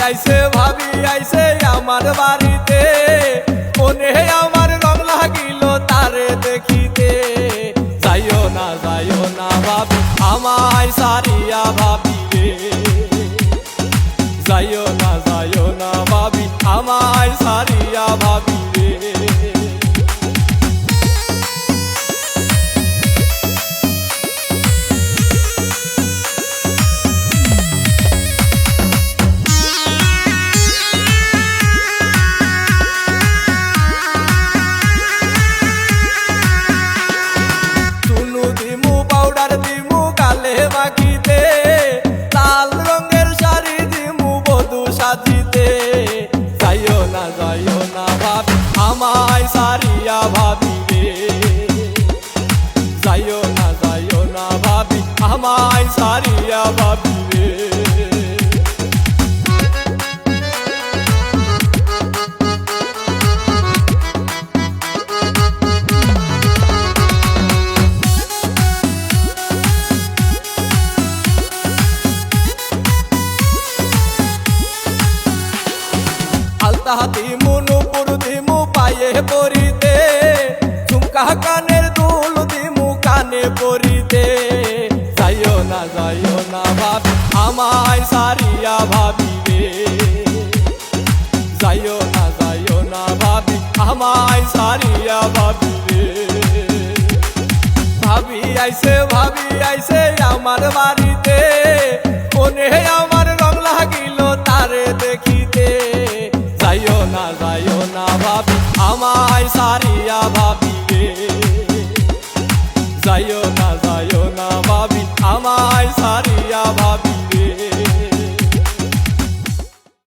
আইছে আমার বাড়িতে, মনে আমার রং লাগিল তারে দেখিতে। যাইও না ভাবি আমায় সারিয়া ভাবি রে, যাইও না ভাবি আমায় সারিয়া ভাবি রে। মাখিতে লাল রঙের শাড়ি দিমু বধূ সাজিতে। যাইও না ভাবি আমায় সারিয়া ভাবি রে, যাইও না ভাবি আমায় সারিয়া ভাবি রে। আলতা দিমু নুপুর দিমু পায়ে পরিতে, ঝুমকা কানের দুল দিমু কানে পরিতে। যাইও না ভাবি আমায় সারিয়া ভাবি রে, যাইও না ভাবি আমায় সারিয়া ভাবি রে। ভাবি আইছে আমার বাড়িতে, মনে আমার রং লাগিল তারে দেখিতে। যাইও না ভাবি আমায় সারিয়া ভাবি রে, যাইও না ভাবি আমায় সারিয়া